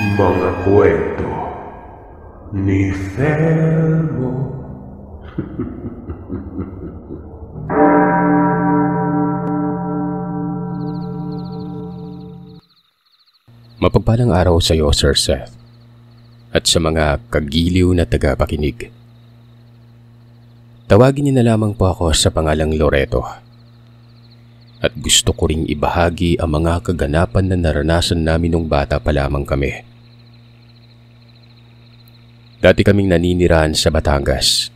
Mga kwento ni Felmo. Mapagpalang araw sa iyo, Sir Seth, at sa mga kagiliw na tagapakinig. Tawagin niyo na lamang po ako sa pangalang Loreto. At gusto ko ring ibahagi ang mga kaganapan na naranasan namin nung bata pa lamang kami. Dati kaming naninirahan sa Batangas.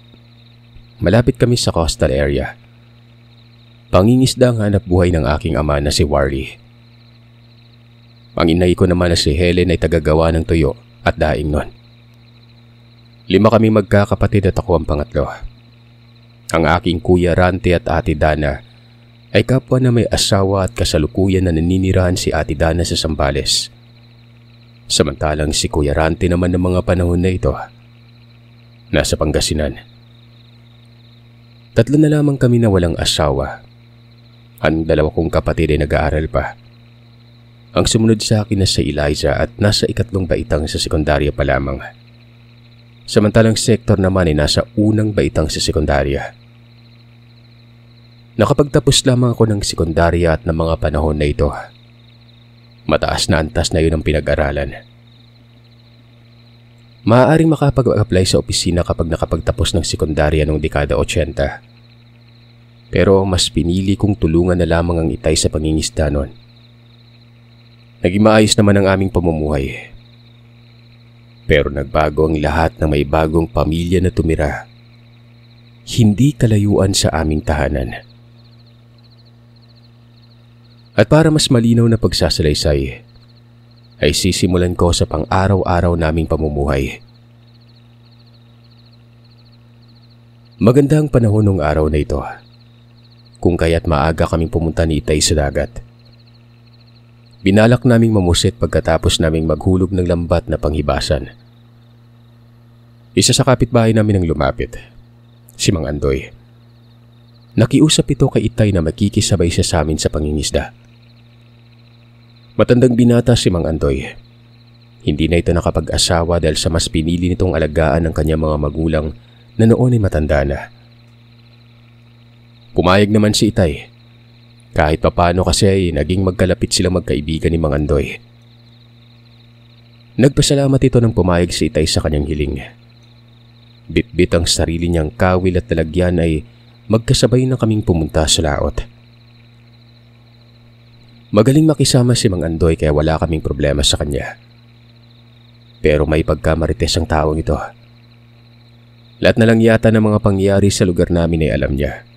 Malapit kami sa coastal area. Pangingisda ang hanap buhay ng aking ama na si Warly. Ang inay ko naman na si Helen ay tagagawa ng tuyo at daing nun. 5 kami magkakapatid at ako ang pangatlo. Ang aking kuya Rante at ate Dana ay kapwa na may asawa at kasalukuyan na naninirahan si ate Dana sa Zambales. Samantalang si Kuya Rante naman ng mga panahon na ito, nasa Pangasinan. 3 na lamang kami na walang asawa. Ang 2 kong kapatid ay nag-aaral pa. Ang sumunod sa akin na si Eliza at nasa 2nd baitang sa sekundarya pa lamang. Samantalang Sector naman ay nasa 1st baitang sa sekundarya. Nakapagtapos lamang ako ng sekundarya at ng mga panahon na ito. Mataas na antas na yun ang pinag-aralan. Maaaring makapag-apply sa opisina kapag nakapagtapos ng sekundarya noong dekada 80. Pero mas pinili kong tulungan na lamang ang itay sa pangingisda noon. Naging maayos naman ang aming pamumuhay. Pero nagbago ang lahat na may bagong pamilya na tumira. Hindi kalayuan sa aming tahanan. At para mas malinaw na pagsasalaysay, ay sisimulan ko sa pang-araw-araw naming pamumuhay. Maganda ang panahon ng araw na ito, kung kaya't maaga kaming pumunta ni Itay sa dagat. Binalak naming mamusit pagkatapos naming maghulog ng lambat na panghibasan. Isa sa kapitbahay namin ang lumapit, si Mang Andoy. Nakiusap ito kay Itay na makikisabay siya sa amin sa pangingisda. Matandang binata si Mang Andoy. Hindi na ito nakapag-asawa dahil sa mas pinili nitong alagaan ng kanyang mga magulang na noon ay matanda na. Pumayag naman si Itay. Kahit papano kasi ay naging magkalapit silang magkaibigan ni Mang Andoy. Nagpasalamat ito nang pumayag si Itay sa kanyang hiling. Bitbit ang sarili niyang kawil at talagyan ay magkasabay na kaming pumunta sa laot. Magaling makisama si Mang Andoy kaya wala kaming problema sa kanya. Pero may pagkamarites ang taong ito. Lahat na lang yata ng mga pangyayari sa lugar namin ay alam niya.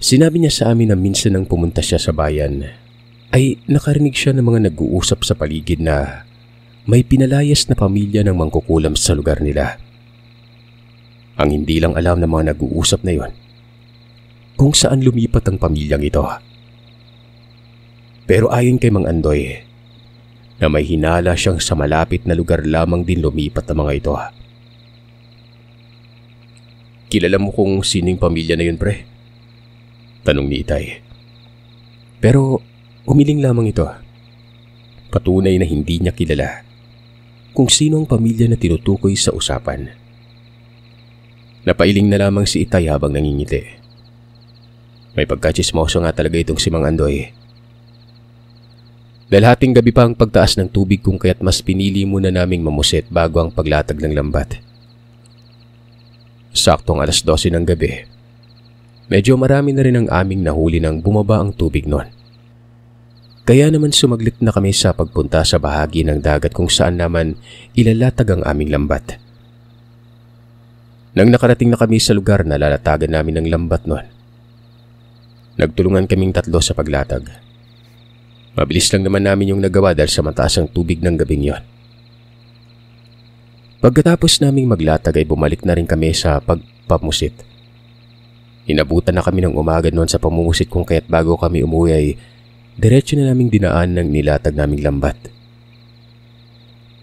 Sinabi niya sa amin na minsan nang pumunta siya sa bayan ay nakarinig siya ng mga nag-uusap sa paligid na may pinalayas na pamilya ng mangkukulam sa lugar nila. Ang hindi lang alam ng mga nag-uusap na yon, kung saan lumipat ang pamilyang ito. Pero ayon kay Mang Andoy, na may hinala siyang sa malapit na lugar lamang din lumipat ang mga ito. Kilala mo kung sining pamilya na yun, pre? Tanong ni Itay. Pero umiling lamang ito. Patunay na hindi niya kilala kung sino ang pamilya na tinutukoy sa usapan. Napailing na lamang si Itay habang nangingiti. May pagkachismoso nga talaga itong si Mang Andoy. Dahil hating gabi pa ang pagtaas ng tubig kung kaya't mas pinili muna naming mamusit bago ang paglatag ng lambat. Saktong 12:00 ng gabi. Medyo marami na rin ang aming nahuli nang bumaba ang tubig noon. Kaya naman sumaglit na kami sa pagpunta sa bahagi ng dagat kung saan naman ilalatag ang aming lambat. Nang nakarating na kami sa lugar na lalatagan namin ng lambat noon, nagtulungan kaming 3 sa paglatag. Mabilis lang naman namin yung nagawa dahil sa mataas ang tubig ng gabing yon. Pagkatapos naming maglatag ay bumalik na rin kami sa pagpamusit. Inabutan na kami ng umaga noon sa pamumusit kung kaya't bago kami umuwi ay diretso na naming dinaan ng nilatag naming lambat.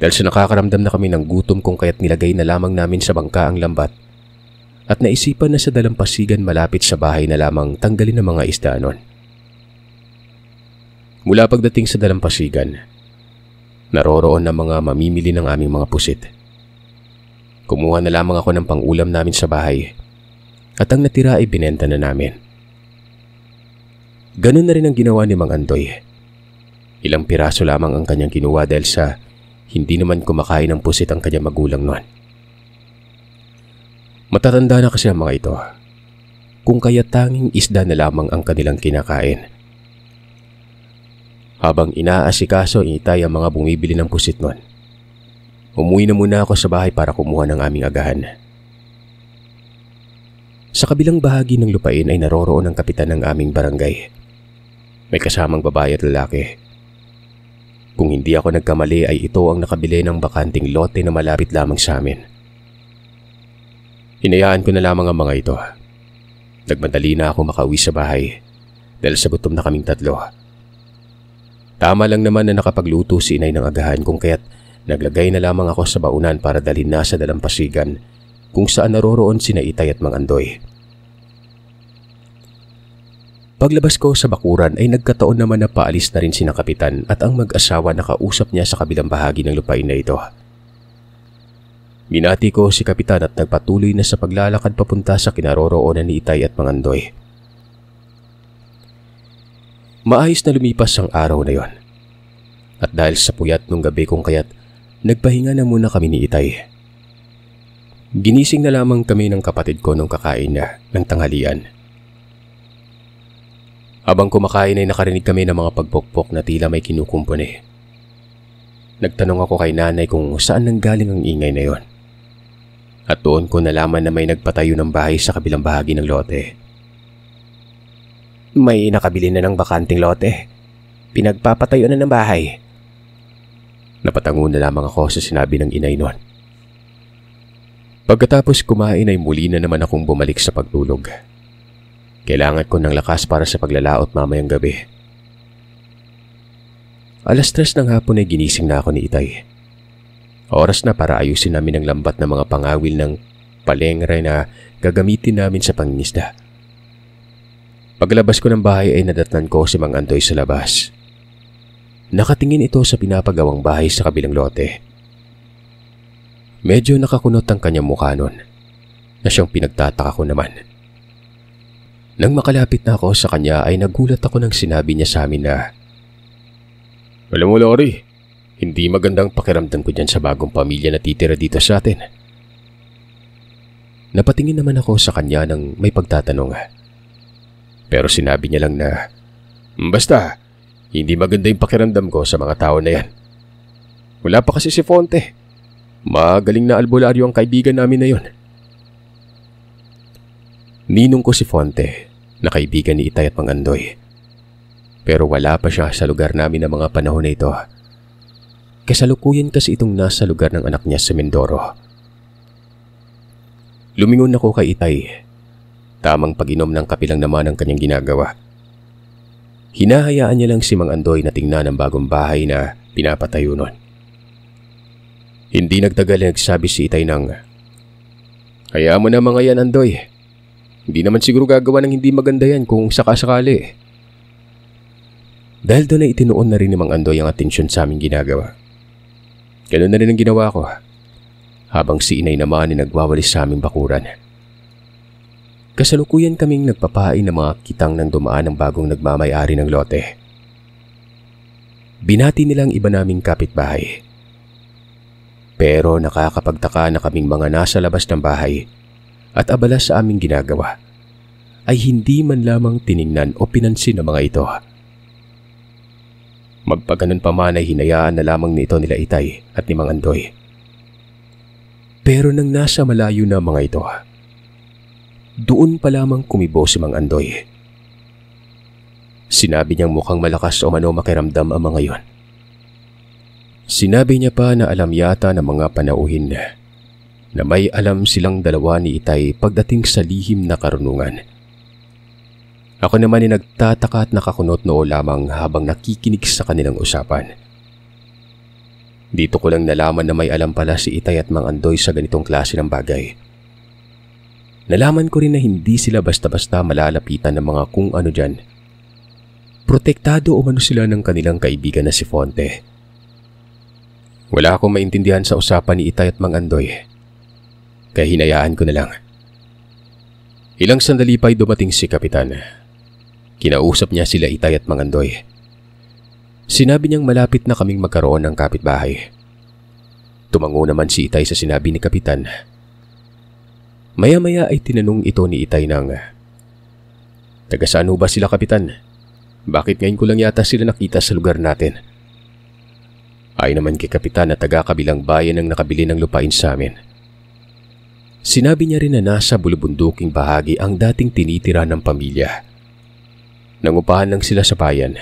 Dahil sa nakakaramdam na kami ng gutom kung kaya't nilagay na lamang namin sa bangka ang lambat at naisipan na sa dalampasigan malapit sa bahay na lamang tanggalin ang mga isda noon. Mula pagdating sa dalampasigan, Naroroon na mga mamimili ng aming mga pusit. Kumuha na lamang ako ng pang-ulam namin sa bahay at ang natira ay binenta na namin. Ganun na rin ang ginawa ni Mang Andoy. Ilang piraso lamang ang kanyang kinuha dahil sa hindi naman kumakain ng pusit ang kanyang magulang noon. Matatanda na kasi ang mga ito, kung kaya tanging isda na lamang ang kanilang kinakain. Habang inaasikaso ni Itay ang mga bumibili ng pusit noon, umuwi na muna ako sa bahay para kumuha ng aming agahan. Sa kabilang bahagi ng lupain ay naroroon ang kapitan ng aming barangay. May kasamang babae at lalaki. Kung hindi ako nagkamali ay ito ang nakabili ng bakanting lote na malapit lamang sa amin. Hinayaan ko na lamang ang mga ito. Nagmadali na ako makauwi sa bahay dahil sa gutom na kaming tatlo. Tama lang naman na nakapagluto si inay ng agahan kung kaya't naglagay na lamang ako sa baunan para dalhin na sa dalampasigan kung saan naroroon sina Itay at Mang Andoy. Paglabas ko sa bakuran ay nagkataon naman na paalis na rin sina kapitan at ang mag-asawa na kausap niya sa kabilang bahagi ng lupain na ito. Binati ko si kapitan at nagpatuloy na sa paglalakad papunta sa kinaroroonan ni Itay at Mang Andoy. Maayos na lumipas ang araw na yon. At dahil sa puyat nung gabi kung kaya't nagpahinga na muna kami ni Itay. Ginising na lamang kami ng kapatid ko nung kakain na ng tanghalian. Habang kumakain ay nakarinig kami ng mga pagpokpok na tila may kinukumpuni. Nagtanong ako kay nanay kung saan nanggaling ang ingay na yon. At doon ko nalaman na may nagpatayo ng bahay sa kabilang bahagi ng lote. May nakabili na ng bakanting lote. Pinagpapatayo na ng bahay. Napatango na lamang ako sa sinabi ng inay noon. Pagkatapos kumain ay muli na naman akong bumalik sa pagtulog. Kailangan ko ng lakas para sa paglalaot mamayang gabi. 3:00 ng hapon ay ginising na ako ni Itay. Oras na para ayusin namin ang lambat ng mga pangawil ng palengre na gagamitin namin sa pangingisda. Paglabas ko ng bahay ay nadatnan ko si Mang Andoy sa labas. Nakatingin ito sa pinapagawang bahay sa kabilang lote. Medyo nakakunot ang kanyang mukha nun, na siyang pinagtataka ko naman. Nang makalapit na ako sa kanya ay nagulat ako nang sinabi niya sa amin na, "Alam mo, Lori, hindi magandang pakiramdam ko dyan sa bagong pamilya na titira dito sa atin." Napatingin naman ako sa kanya nang may pagtatanong. Pero sinabi niya lang na, "Basta, hindi maganda yung pakiramdam ko sa mga tao na yan. Wala pa kasi si Fonte. Magaling na albularyo ang kaibigan namin na yon." Ninong ko si Fonte, na kaibigan ni Itay at Mang Andoy. Pero wala pa siya sa lugar namin ng mga panahon na ito. Kasalukuyan kasi itong nasa lugar ng anak niya sa Mindoro. Lumingon ako kay Itay. Tamang pag-inom ng kape lang naman ang kanyang ginagawa. Hinahayaan niya lang si Mang Andoy na tingnan ang bagong bahay na pinapatayo nun. Hindi nagtagal na nagsabi si Itay ng, "Hayaan mo na mga yan, Andoy. Hindi naman siguro gagawa ng hindi maganda yan kung sakasakali." Dahil doon ay itinuon na rin ni Mang Andoy ang atensyon sa aming ginagawa. Ganun na rin ang ginawa ko, habang si Inay naman ay nagwawalis sa aming bakuran. Kasalukuyan kaming nagpapain ng mga kitang nang dumaan ng bagong nagmamay-ari ng lote. Binati nilang iba naming kapitbahay. Pero nakakapagtaka na kaming mga nasa labas ng bahay at abala sa aming ginagawa ay hindi man lamang tiningnan o pinansin ng mga ito. Magpaganon pa man ay hinayaan na lamang nito nila Itay at ni Mang Andoy. Pero nang nasa malayo na mga ito, doon pa lamang kumibo si Mang Andoy. Sinabi niyang mukhang malakas o mano makiramdam ang mga yon. Sinabi niya pa na alam yata ng mga panauhin na may alam silang dalawa ni Itay pagdating sa lihim na karunungan. Ako naman ay nagtataka at nakakunot noo lamang habang nakikinig sa kanilang usapan. Dito ko lang nalaman na may alam pala si Itay at Mang Andoy sa ganitong klase ng bagay. Nalaman ko rin na hindi sila basta-basta malalapitan ng mga kung ano dyan. Protektado o mano sila ng kanilang kaibigan na si Fonte. Wala akong maintindihan sa usapan ni Itay at Mang Andoy, kaya hinayaan ko na lang. Ilang sandali pa'y dumating si Kapitan. Kinausap niya sila Itay at Mang Andoy. Sinabi niyang malapit na kaming magkaroon ng kapitbahay. Tumango naman si Itay sa sinabi ni Kapitan. Maya-maya ay tinanong ito ni Itay ng, "Taga saan ba sila, Kapitan? Bakit ngayon ko lang yata sila nakita sa lugar natin?" Ay naman kay Kapitan na taga-kabilang bayan ang nakabili ng lupain sa amin. Sinabi niya rin na nasa bulubunduking bahagi ang dating tinitira ng pamilya. Nangupahan lang sila sa bayan.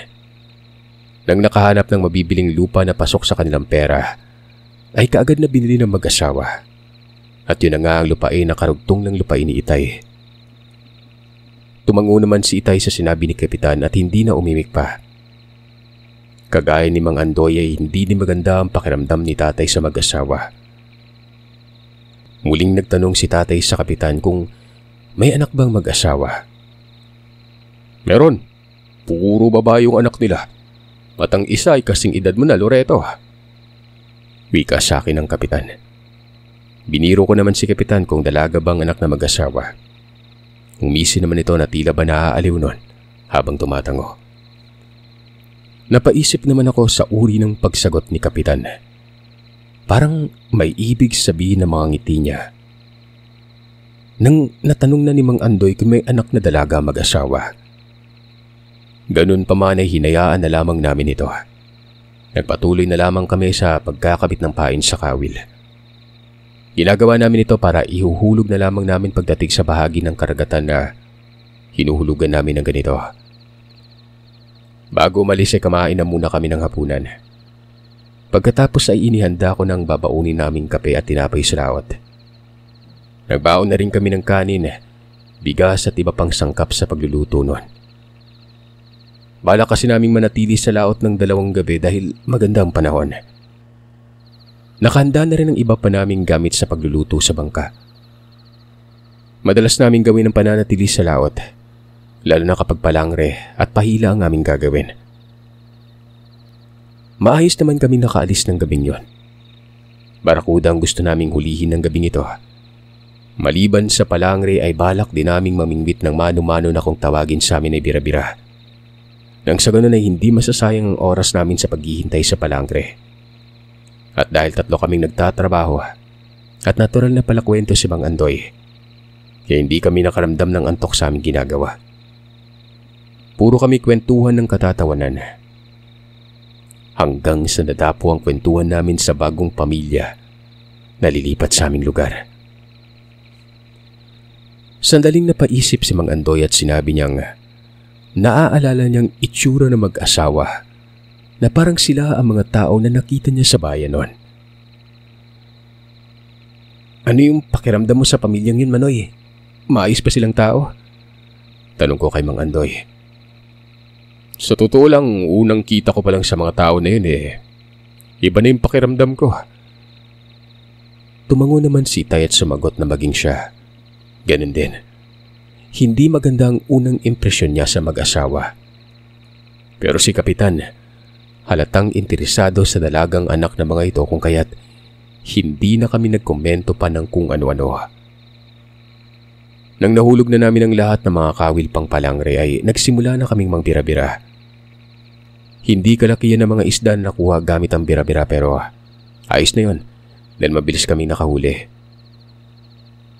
Nang nakahanap ng mabibiling lupa na pasok sa kanilang pera, ay kaagad na binili ng mag-asawa. At yun na nga ang lupain na karugtong ng lupain ni Itay. Tumango naman si Itay sa sinabi ni Kapitan at hindi na umimik pa. Kagaya ni Mang Andoy ay hindi din maganda ang pakiramdam ni Tatay sa mag-asawa. Muling nagtanong si Tatay sa Kapitan kung may anak bang mag-asawa. "Meron. Puro babae yung anak nila. At ang isa ay kasing edad mo na, Loreto." Wika sa akin ng Kapitan. Biniro ko naman si Kapitan kung dalaga bang anak na mag-asawa. Umisi naman ito na tila ba naaaliw nun habang tumatango. Napaisip naman ako sa uri ng pagsagot ni Kapitan. Parang may ibig sabihin ng mga ngiti niya. Nang natanong na ni Mang Andoy kung may anak na dalaga mag-asawa. Ganun pa man ay hinayaan na lamang namin ito. Nagpatuloy na lamang kami sa pagkakabit ng pain sa kawil. Ginagawa namin ito para ihuhulog na lamang namin pagdating sa bahagi ng karagatan na hinuhulugan namin ng ganito. Bago umalis ay kumain na muna kami ng hapunan. Pagkatapos ay inihanda ko ng babaunin naming kape at tinapay sa lawat. Nagbaon na rin kami ng kanin, bigas at iba pang sangkap sa pagluluto nun. Balak kasi naming manatili sa laot ng 2 gabi dahil maganda ang panahon. Nakahanda na rin ang iba pa naming gamit sa pagluluto sa bangka. Madalas naming gawin ang pananatili sa laot, lalo na kapag palangre at pahila ang aming gagawin. Maayos naman kami nakaalis ng gabing yon. Barakuda ang gusto naming hulihin ng gabing ito. Maliban sa palangre ay balak din naming mamingwit ng mano-mano na kung tawagin sa amin ay bira-bira. Nang sa ganun ay hindi masasayang ang oras namin sa paghihintay sa palangre. At dahil 3 kaming nagtatrabaho at natural na pala kwento si Mang Andoy, kaya hindi kami nakaramdam ng antok sa aming ginagawa. Puro kami kwentuhan ng katatawanan. Hanggang sa nadapo ang kwentuhan namin sa bagong pamilya na lilipat sa aming lugar. Sandaling napaisip si Mang Andoy at sinabi niyang naaalala niyang itsura ng mag-asawa na parang sila ang mga tao na nakita niya sa bayan noon. "Ano yung pakiramdam mo sa pamilyang yun, Manoy? Maayos pa silang tao?" Tanong ko kay Mang Andoy. "Sa totoo lang, unang kita ko pa lang sa mga tao na yun iba na yung pakiramdam ko." Tumango naman si Tay at sumagot na maging siya. Ganun din. Hindi maganda ang unang impresyon niya sa mag-asawa. Pero si Kapitan, halatang interesado sa dalagang anak na mga ito kung kaya't hindi na kami nagkomento pa ng kung ano-ano. Nang nahulog na namin ang lahat ng mga kawil pang palangre ay nagsimula na kaming mangbira-bira. Hindi kalakihan ng mga isda na nakuha gamit ang bira-bira pero ayos na yun dahil mabilis kaming nakahuli.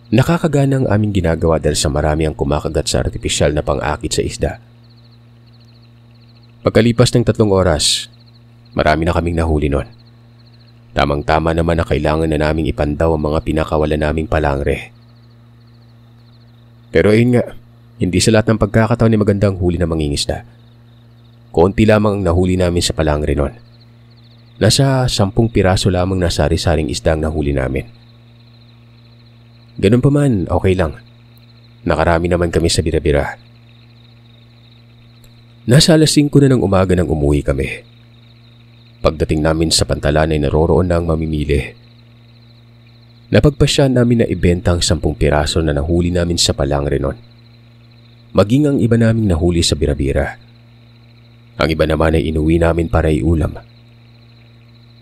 Nakakagana ang aming ginagawa dahil sa marami ang kumakagat sa artipisyal na pang-akit sa isda. Pagkalipas ng 3 oras, marami na kaming nahuli nun. Tamang-tama naman na kailangan na naming ipandaw ang mga pinakawalan naming palangre. Pero ayun nga, hindi sa lahat ng pagkakataon ni magandang huli na mangingisda. Konti lamang ang nahuli namin sa palangre nun. Nasa 10 piraso lamang na sari-saring isda ang nahuli namin. Ganun pa man, okay lang. Nakarami naman kami sa bira-bira. Nasa alas 5 na ng umaga nang umuwi kami. Pagdating namin sa pantalan ay naroroon na ang mamimili. Napagpasya namin na ibenta ang 10 piraso na nahuli namin sa palangre nun. Maging ang iba naming nahuli sa bira-bira. Ang iba naman ay inuwi namin para iulam.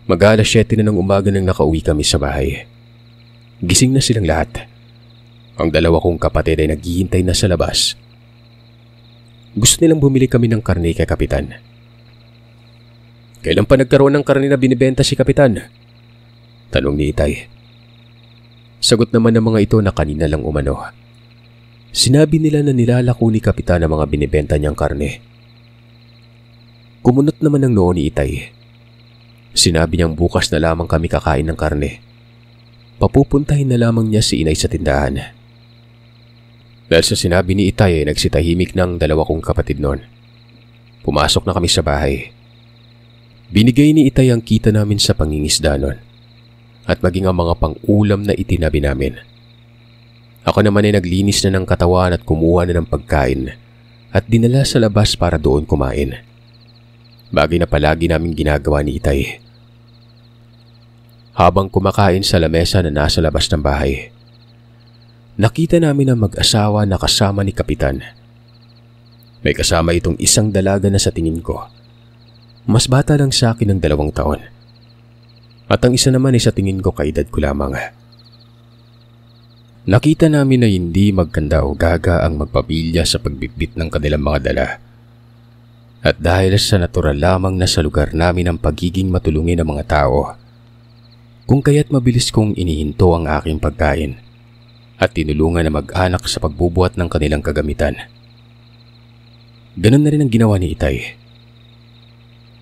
Mag-alas 7 na ng umaga nang nakauwi kami sa bahay. Gising na silang lahat. Ang dalawa kong kapatid ay naghihintay na sa labas. Gusto nilang bumili kami ng karne kay Kapitan. Kailan pa nagkaroon ng karne na binibenta si Kapitan? Tanong ni Itay. Sagot naman ng mga ito na kanina lang umano. Sinabi nila na nilalako ni Kapitan ang mga binibenta niyang karne. Kumunot naman ng noo ni Itay. Sinabi niyang bukas na lamang kami kakain ng karne. Papupuntahin na lamang niya si Inay sa tindahan. Dahil sa sinabi ni Itay ay nagsitahimik ng dalawa kong kapatid noon. Pumasok na kami sa bahay. Binigay ni Itay ang kita namin sa pangingisda noon at maging ang mga pang-ulam na itinabi namin. Ako naman ay naglinis na ng katawan at kumuha na ng pagkain at dinala sa labas para doon kumain. Bagay na palagi namin ginagawa ni Itay. Habang kumakain sa lamesa na nasa labas ng bahay, nakita namin ang mag-asawa na kasama ni Kapitan. May kasama itong isang dalaga na sa tingin ko mas bata lang sa akin ng 2 taon. At ang isa naman ay sa tingin ko kaedad ko lamang. Nakita namin na hindi magkanda o gaga ang magpamilya sa pagbitbit ng kanilang mga dala. At dahil sa natural lamang na sa lugar namin ang pagiging matulungin ng mga tao, kung kaya't mabilis kong inihinto ang aking pagkain at tinulungan na mag-anak sa pagbubuhat ng kanilang kagamitan. Ganun na rin ang ginawa ni Itay.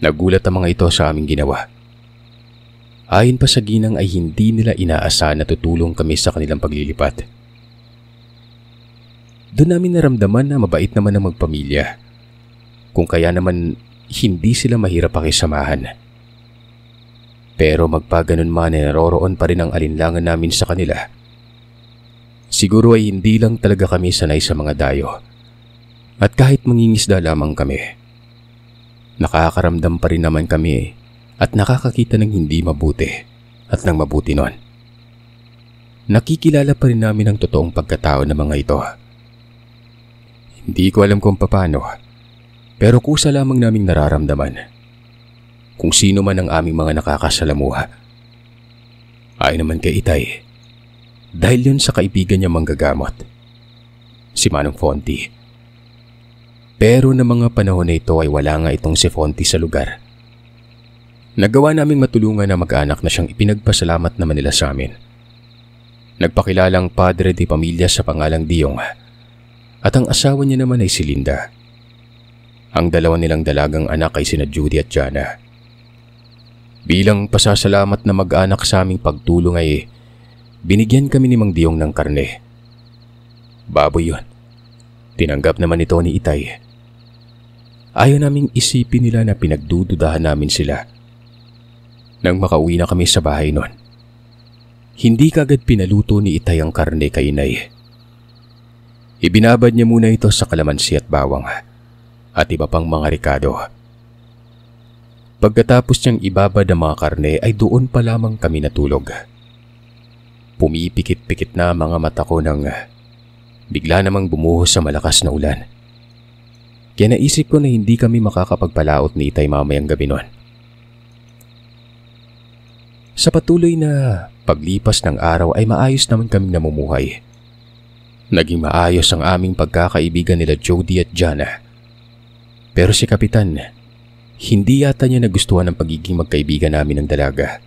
Nagulat ang mga ito sa aming ginawa. Ayon pa sa ginang ay hindi nila inaasahan na tutulong kami sa kanilang paglilipat. Doon namin naramdaman na mabait naman ang magpamilya. Kung kaya naman hindi sila mahirap pakisamahan. Pero magpaganon man ay naroroon pa rin ang alinlangan namin sa kanila. Siguro ay hindi lang talaga kami sanay sa mga dayo. At kahit mangingisda lamang kami, nakakaramdam pa rin naman kami at nakakakita ng hindi mabuti at ng mabuti nun. Nakikilala pa rin namin ang totoong pagkatao ng mga ito. Hindi ko alam kung paano, pero kusa lamang naming nararamdaman kung sino man ang aming mga nakakasalamuha. Ayon naman kay Itay, dahil yun sa kaibigan niya manggagamot, si Manong Fonty. Pero na mga panahon na ito ay wala nga itong si Fonty sa lugar. Nagawa naming matulungan na mag-anak na siyang ipinagpasalamat naman nila sa amin. Nagpakilalang padre di pamilya sa pangalang Diyong at ang asawa niya naman ay si Linda. Ang dalawa nilang dalagang anak ay sina Judy at Jana. Bilang pasasalamat na mag-anak sa aming pagtulong ay binigyan kami ni Mang Diyong ng karne. Baboy yun. Tinanggap naman ito ni Itay. Ayaw naming isipin nila na pinagdududahan namin sila. Nang makauwi na kami sa bahay noon, hindi kagad pinaluto ni Itay ang karne kay Inay. Ibinabad niya muna ito sa kalamansi at bawang at iba pang mga rekado. Pagkatapos niyang ibabad ang mga karne ay doon pa lamang kami natulog. Pumipikit-pikit na mga mata ko nang bigla namang bumuhos sa malakas na ulan. Kaya naisip ko na hindi kami makakapagpalaot ni Itay mamayang gabi noon. Sa patuloy na paglipas ng araw ay maayos naman kaming namumuhay. Naging maayos ang aming pagkakaibigan nila Jody at Jana. Pero si Kapitan, hindi yata niya nagustuhan ang pagiging magkaibigan namin ng dalaga.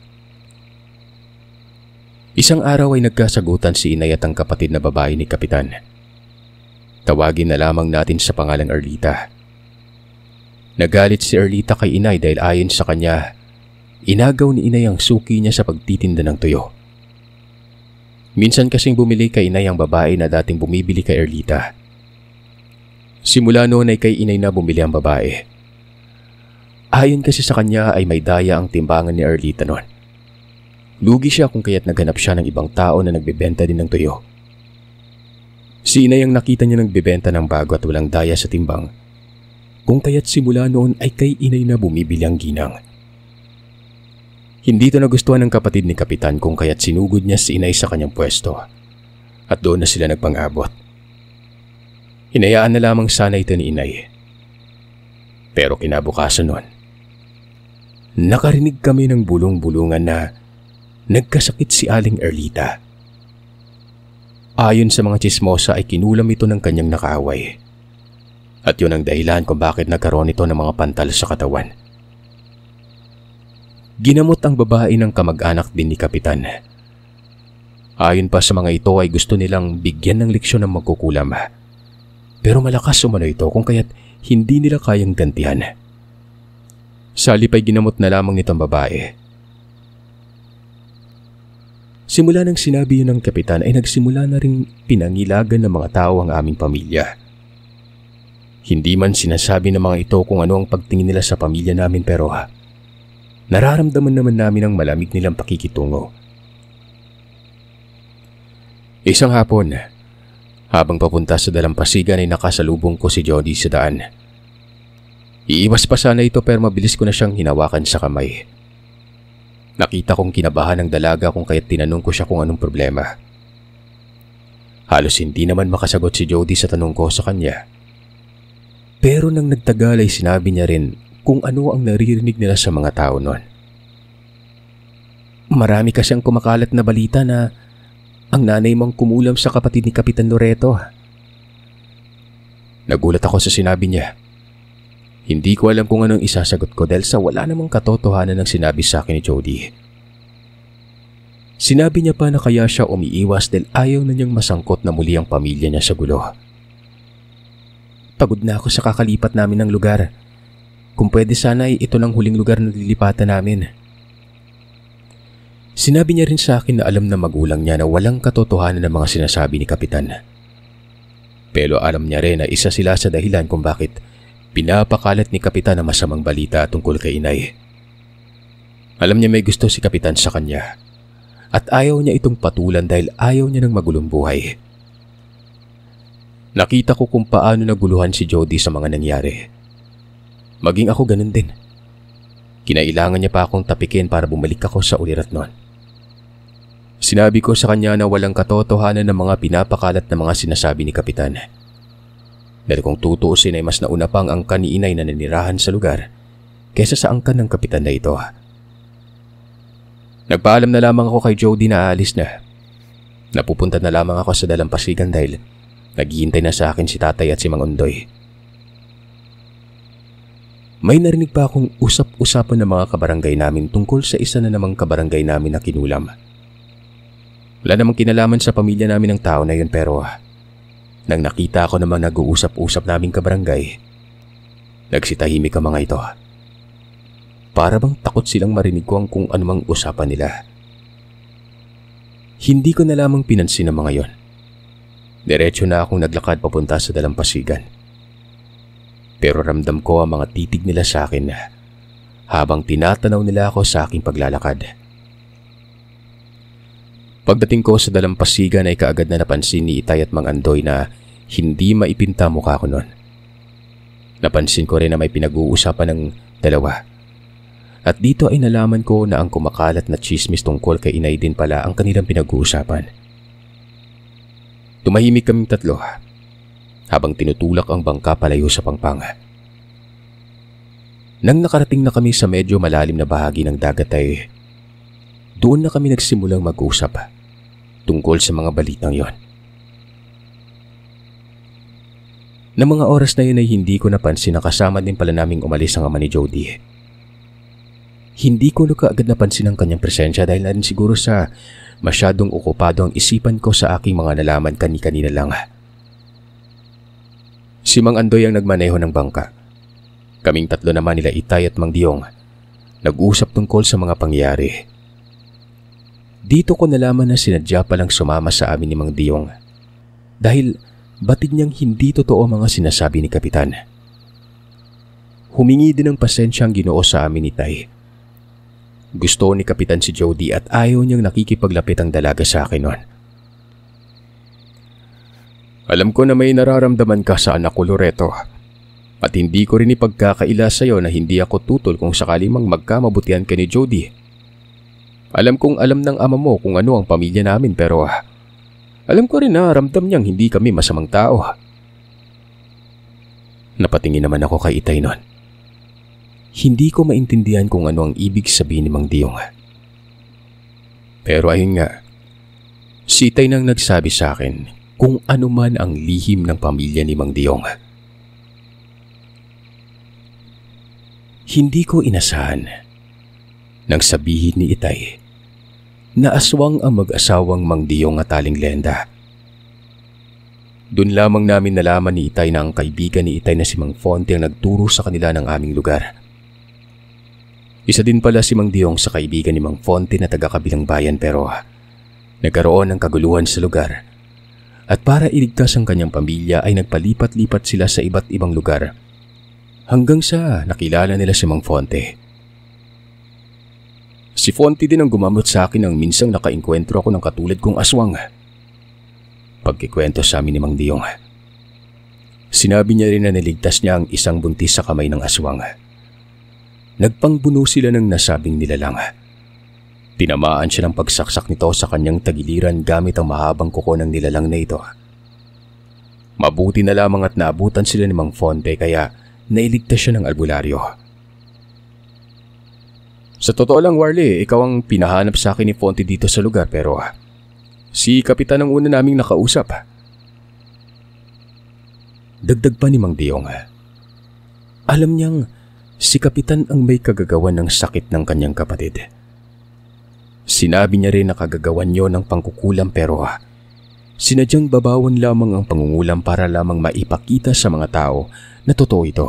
Isang araw ay nagkasagutan si Inay at ang kapatid na babae ni Kapitan. Tawagin na lamang natin sa pangalang Erlita. Nagalit si Erlita kay Inay dahil ayon sa kanya, inagaw ni Inay ang suki niya sa pagtitinda ng tuyo. Minsan kasing bumili kay Inay ang babae na dating bumibili kay Erlita. Simula noon ay kay Inay na bumili ang babae. Ayon kasi sa kanya ay may daya ang timbangan ni Erlita noon. Lugi siya kung kaya't naghanap siya ng ibang tao na nagbebenta din ng tuyo. Si Inay ang nakita niya nagbebenta ng bago at walang daya sa timbang. Kung kaya't simula noon ay kay Inay na bumibili ang ginang. Hindi ito nagustuhan ng kapatid ni Kapitan kung kaya't sinugod niya si Inay sa kanyang pwesto. At doon na sila nagpang-abot. Hinayaan na lamang sana ito ni Inay. Pero kinabukasan noon, nakarinig kami ng bulong-bulungan na nagkasakit si Aling Erlita. Ayon sa mga tsismosa ay kinulam ito ng kanyang nakaaway. At yun ang dahilan kung bakit nagkaroon ito ng mga pantal sa katawan. Ginamot ang babae ng kamag-anak din ni Kapitan. Ayon pa sa mga ito ay gusto nilang bigyan ng leksyon ng magkukulam. Pero malakas umano ito kung kaya't hindi nila kayang gantihan. Sa halip ay ginamot na lamang nitong babae. Simula nang sinabi yun ng Kapitan ay nagsimula na ring pinangilagan ng mga tao ang aming pamilya. Hindi man sinasabi ng mga ito kung ano ang pagtingin nila sa pamilya namin pero nararamdaman naman namin ang malamig nilang pakikitungo. Isang hapon, habang papunta sa dalampasigan ay nakasalubong ko si Jody sa daan. Iiwas pa sana ito pero mabilis ko na siyang hinawakan sa kamay. Nakita kong kinabahan ng dalaga kung kaya't tinanong ko siya kung anong problema. Halos hindi naman makasagot si Jody sa tanong ko sa kanya. Pero nang nagtagal ay sinabi niya rin kung ano ang naririnig nila sa mga tao noon. Marami kasyang kumakalat na balita na ang nanay mong kumulam sa kapatid ni Kapitan Loreto. Nagulat ako sa sinabi niya. Hindi ko alam kung anong isasagot ko dahil sa wala namang katotohanan ng sinabi sa akin ni Jody. Sinabi niya pa na kaya siya umiiwas dahil ayaw na niyang masangkot na muli ang pamilya niya sa gulo. Pagod na ako sa kakalipat namin ng lugar. Kung pwede sana ay ito lang huling lugar na lilipatan namin. Sinabi niya rin sa akin na alam na magulang niya na walang katotohanan ng mga sinasabi ni Kapitan. Pero alam niya rin na isa sila sa dahilan kung bakit pinapakalat ni Kapitan ang masamang balita tungkol kay inay. Alam niya may gusto si Kapitan sa kanya at ayaw niya itong patulan dahil ayaw niya ng magulong buhay. Nakita ko kung paano naguluhan si Jody sa mga nangyari. Maging ako ganun din. Kinailangan niya pa akong tapikin para bumalik ako sa ulirat noon. Sinabi ko sa kanya na walang katotohanan ng mga pinapakalat na mga sinasabi ni Kapitan. Dahil kung tutuusin ay mas nauna pang angkan ni inay na nanirahan sa lugar kaysa sa angkan ng Kapitan na ito. Nagpaalam na lamang ako kay Jody na aalis na. Napupunta na lamang ako sa dalampasigan dahil naghihintay na sa akin si tatay at si Mang Undoy. May narinig pa akong usap-usapan ng mga kabarangay namin tungkol sa isa na namang kabarangay namin na kinulam. Wala namang kinalaman sa pamilya namin ng tao na yun pero nang nakita ako namang nag-uusap-usap naming kabarangay, nagsitahimik ang mga ito. Para bang takot silang marinig ko ang kung anumang usapan nila. Hindi ko na lamang pinansin ang mga yon. Diretso na akong naglakad papunta sa dalampasigan. Pero ramdam ko ang mga titig nila sa akin habang tinatanaw nila ako sa aking paglalakad. Pagdating ko sa dalampasigan ay kaagad na napansin ni Itay at Mang Andoy na hindi maipinta mukha ko noon. Napansin ko rin na may pinag-uusapan ng dalawa. At dito ay nalaman ko na ang kumakalat na chismis tungkol kay inay din pala ang kanilang pinag-uusapan. Tumahimik kaming tatlo habang tinutulak ang bangka palayo sa pangpang. Nang nakarating na kami sa medyo malalim na bahagi ng dagat ay doon na kami nagsimulang mag-usap tungkol sa mga balitang yon. Na mga oras na yun ay hindi ko napansin na kasama din pala naming umalis ang ama ni Jody. Hindi ko kaagad napansin ang kanyang presensya dahil na rin siguro sa masyadong okupado ang isipan ko sa aking mga nalaman kani-kanina lang. Si Mang Andoy ang nagmaneho ng bangka. Kaming tatlo naman nila Itay at Mang Diong nag-usap tungkol sa mga pangyayari. Dito ko nalaman na sinadya palang sumama sa amin ni Mang Diong dahil batid niyang hindi totoo mga sinasabi ni Kapitan. Humingi din ng pasensya ang Ginoo sa amin ni Tay. Gusto ni Kapitan si Jody at ayaw niyang nakikipaglapit ang dalaga sa akin noon. Alam ko na may nararamdaman ka sa anak ko, Loreto. At hindi ko rin ipagkakaila sa iyo na hindi ako tutol kung sakali mang magkamabutihan ka ni Jody. Alam kong alam ng ama mo kung ano ang pamilya namin pero alam ko rin na ramdam niyang hindi kami masamang tao. Napatingin naman ako kay Itay noon. Hindi ko maintindihan kung ano ang ibig sabihin ni Mang Diyong. Pero ayun nga, si Itay nang nagsabi sa akin kung ano man ang lihim ng pamilya ni Mang Diyong. Hindi ko inasahan nang sabihin ni Itay na aswang ang mag-asawang Mang Diyong at Aling Lenda. Doon lamang namin nalaman ni Itay na ang kaibigan ni Itay na si Mang Fonte ang nagturo sa kanila ng aming lugar. Isa din pala si Mang Diyong sa kaibigan ni Mang Fonte na taga-kabilang bayan pero nagkaroon ng kaguluhan sa lugar at para iligtas ang kanyang pamilya ay nagpalipat-lipat sila sa iba't ibang lugar hanggang sa nakilala nila si Mang Fonte. Si Fonte din ang gumamot sa akin nang minsang nakainkwentro ako ng katulad kong aswang. Pagkikwento sa amin ni Mang Diyong, sinabi niya rin na niligtas niya ang isang buntis sa kamay ng aswang. Nagpangbuno sila ng nasabing nilalang. Tinamaan siya ng pagsaksak nito sa kanyang tagiliran gamit ang mahabang kuko ng nilalang na ito. Mabuti na lamang at naabutan sila ni Mang Fonte kaya nailigtas siya ng albularyo. Sa totoo lang, Warlie, ikaw ang pinahanap sa akin ni Fonte dito sa lugar pero si Kapitan ang una naming nakausap. Dagdag pa ni Mang Diyong, alam niyang si Kapitan ang may kagagawan ng sakit ng kanyang kapatid. Sinabi niya rin na kagagawan niyo ng pangkukulam pero sinadyang babawan lamang ang pangungulam para lamang maipakita sa mga tao na totoo ito.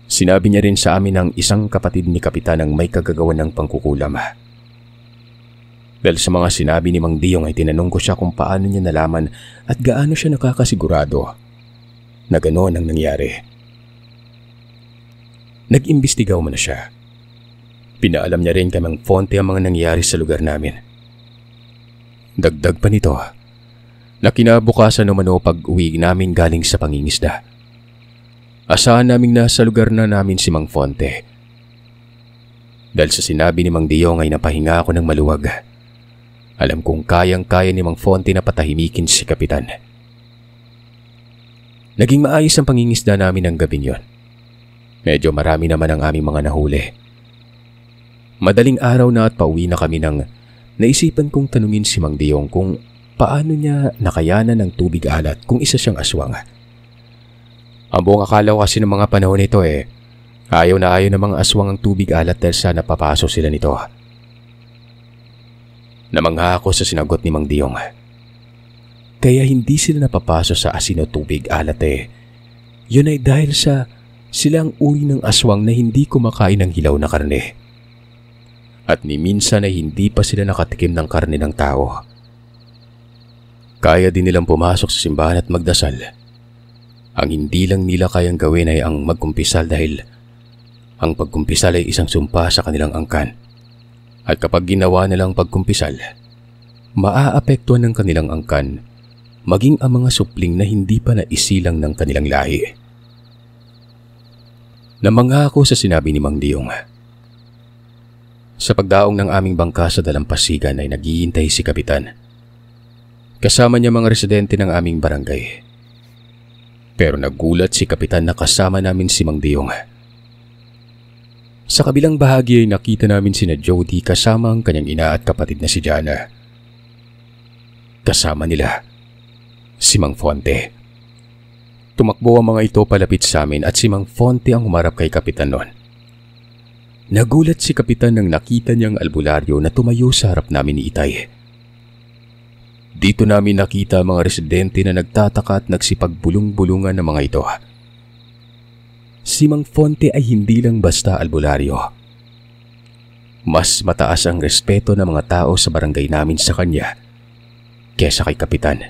Sinabi niya rin sa amin ng isang kapatid ni Kapitan ang may kagagawan ng pangkukulam. Dahil sa mga sinabi ni Mang Diyong ay tinanong ko siya kung paano niya nalaman at gaano siya nakakasigurado na gano'n ang nangyari. Nag-imbestigaw mo na siya. Pinaalam niya rin kay Mang Fonte ang mga nangyari sa lugar namin. Dagdag pa nito, na kinabukasan umano pag-uwi namin galing sa pangingisda. Asahan naming nasa lugar na namin si Mang Fonte. Dahil sa sinabi ni Mang Diyong ay napahinga ako ng maluwag. Alam kong kayang-kaya ni Mang Fonte na patahimikin si Kapitan. Naging maayos ang pangingisda namin ng gabing yon. Medyo marami naman ang aming mga nahuli. Madaling araw na at pauwi na kami nang naisipan kong tanungin si Mang Diyong kung paano niya nakayanan ng tubig alat kung isa siyang aswang. Ang buong akala ko kasi ng mga panahon nito ayaw na ayaw ng mga aswang ang tubig alat dahil sa napapaso sila nito. Namangha ako sa sinagot ni Mang Diyong. Kaya hindi sila napapaso sa asin o tubig alat Yun ay dahil sa sila ang uri ng aswang na hindi kumakain ng hilaw na karne. At ni minsan ay hindi pa sila nakatikim ng karne ng tao. Kaya din nilang pumasok sa simbahan at magdasal. Ang hindi lang nila kayang gawin ay ang magkumpisal dahil ang pagkumpisal ay isang sumpa sa kanilang angkan. At kapag ginawa nilang pagkumpisal, maaapektuhan ng kanilang angkan maging ang mga supling na hindi pa naisilang ng kanilang lahi. Namangha ako sa sinabi ni Mang Diyong. Sa pagdaong ng aming bangka sa dalampasigan ay naghihintay si Kapitan. Kasama niya mga residente ng aming barangay. Pero nagulat si Kapitan na kasama namin si Mang Diyong. Sa kabilang bahagi ay nakita namin sina Jody kasama ang kanyang ina at kapatid na si Jana. Kasama nila si Mang Fonte. Tumakbo ang mga ito palapit sa amin at si Mang Fonte ang humarap kay Kapitan noon. Nagulat si Kapitan nang nakita niyang albularyo na tumayo sa harap namin ni Itay. Dito namin nakita ang mga residente na nagtataka at nagsipagbulong-bulungan ng mga ito. Si Mang Fonte ay hindi lang basta albularyo. Mas mataas ang respeto ng mga tao sa barangay namin sa kanya kesa kay Kapitan.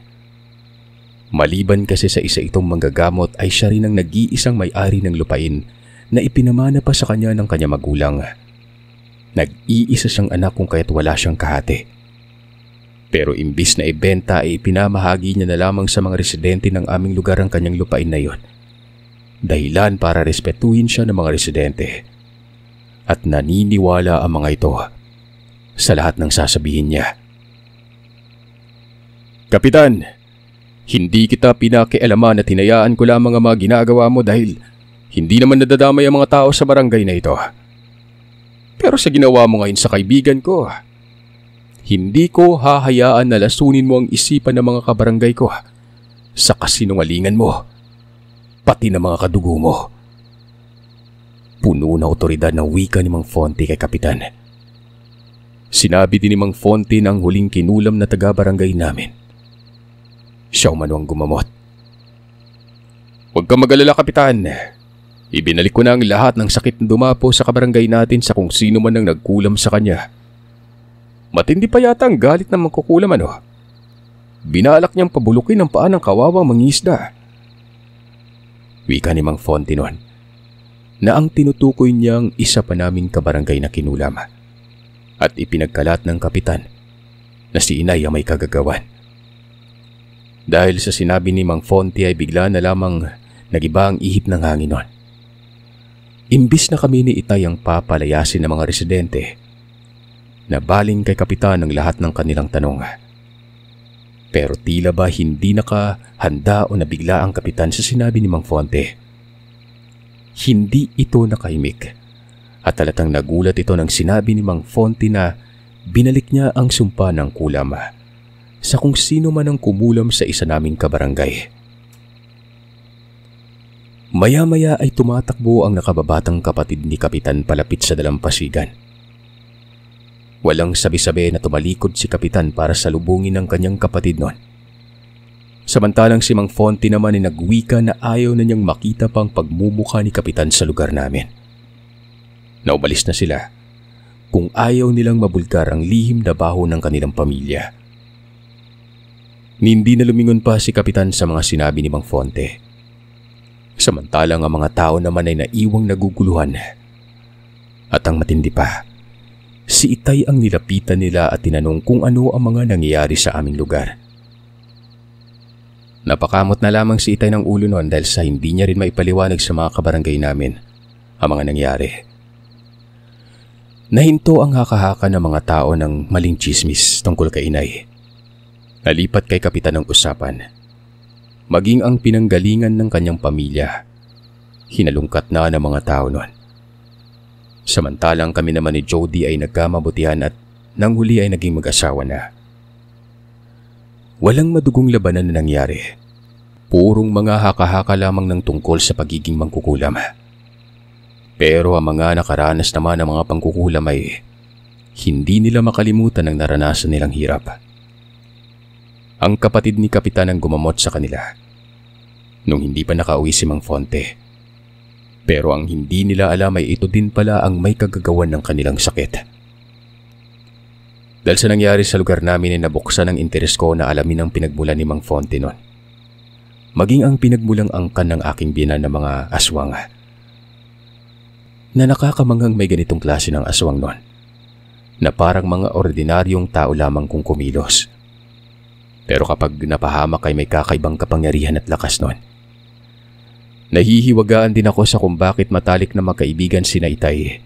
Maliban kasi sa isa itong manggagamot ay siya rin ang nag-iisang may-ari ng lupain na ipinamana pa sa kanya ng kanyang magulang. Nag-iisa siyang anak kung kaya't wala siyang kahati. Pero imbis na ibenta ay ipinamahagi niya na lamang sa mga residente ng aming lugar ang kanyang lupain na iyon. Dahilan para respetuhin siya ng mga residente. At naniniwala ang mga ito sa lahat ng sasabihin niya. Kapitan! Hindi kita pinakialaman at hinayaan ko lamang ang mga ginagawa mo dahil Hindi naman nadadamay ang mga tao sa barangay na ito. Pero sa ginawa mo ngayon sa kaibigan ko, hindi ko hahayaan na lasunin mo ang isipan ng mga kabarangay ko sa kasinungalingan mo, pati ng mga kadugo mo. Puno na otoridad ng wika ni Mang Fonte kay Kapitan. Sinabi din ni Mang Fonte ng huling kinulam na taga-barangay namin. Siya umano ang gumamot. Huwag kang mag-alala, Kapitan. Ibinalik ko na ang lahat ng sakit na dumapo sa kabarangay natin sa kung sino man ang nagkulam sa kanya. Matindi pa yata ang galit ng mangkukulam, ano? Binalak niyang pabulukin ang paa ng kawawang mangisda. Wika ni Mang Fonte noon na ang tinutukoy niyang isa pa naming kabarangay na kinulam at ipinagkalat ng Kapitan na si Inay ang may kagagawan. Dahil sa sinabi ni Mang Fonte ay bigla na lamang nagiba ang ihip ng hangin noon. Imbis na kami ni Itay ang papalayasin ng mga residente, nabaling kay Kapitan ang lahat ng kanilang tanong. Pero tila ba hindi nakahanda o nabigla ang Kapitan sa sinabi ni Mang Fonte. Hindi ito nakahimik at talatang nagulat ito nang sinabi ni Mang Fonte na binalik niya ang sumpa ng kulam sa kung sino man ang kumulam sa isa naming kabarangay. Maya-maya ay tumatakbo ang nakababatang kapatid ni Kapitan palapit sa dalampasigan. Walang sabi-sabi na tumalikod si Kapitan para salubungin ang kanyang kapatid noon. Samantalang si Mang Fonte naman ay nagwika na ayaw na niyang makita pang pagmumukha ni Kapitan sa lugar namin. Naumalis na sila kung ayaw nilang mabulgar ang lihim na baho ng kanilang pamilya. Hindi na lumingon pa si Kapitan sa mga sinabi ni Mang Fonte. Samantalang ang mga tao naman ay naiwang naguguluhan. At ang matindi pa, si Itay ang nilapitan nila at tinanong kung ano ang mga nangyayari sa aming lugar. Napakamot na lamang si Itay ng ulo noon dahil sa hindi niya rin maipaliwanag sa mga kabarangay namin ang mga nangyari. Nahinto ang haka-haka ng mga tao ng maling chismis tungkol kay Inay. Nalipat kay Kapitan ng usapan. Maging ang pinanggalingan ng kanyang pamilya, hinalungkat na ng mga tao noon. Samantalang kami naman ni Jody ay nagkamabutihan at nang huli ay naging mag-asawa na. Walang madugong labanan na nangyari. Purong mga haka-haka lamang ng tungkol sa pagiging mangkukulam. Pero ang mga nakaranas naman ng mga pangkukulam ay hindi nila makalimutan ang naranasan nilang hirap. Ang kapatid ni Kapitan ang gumamot sa kanila nung hindi pa nakauwi si Mang Fonte. Pero ang hindi nila alam ay ito din pala ang may kagagawan ng kanilang sakit. Dahil sa nangyari sa lugar namin ay nabuksan ang interes ko na alamin ang pinagmulan ni Mang Fonte noon. Maging ang pinagmulang angkan ng aking biyenan na mga aswang. Na nakakamanghang may ganitong klase ng aswang noon, na parang mga ordinaryong tao lamang kung kumilos. Pero kapag napahamak ay may kakaibang kapangyarihan at lakas noon. Nahihiwagaan din ako sa kung bakit matalik na magkaibigan sina Itay,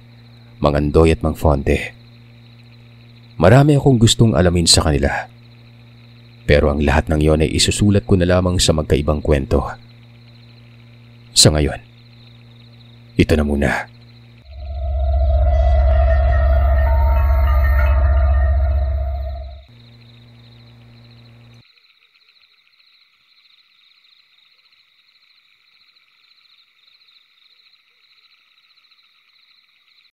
Mang Andoy at Mang Fonte. Marami akong gustong alamin sa kanila. Pero ang lahat ng iyon ay isusulat ko na lamang sa magkaibang kwento. Sa ngayon, ito na muna.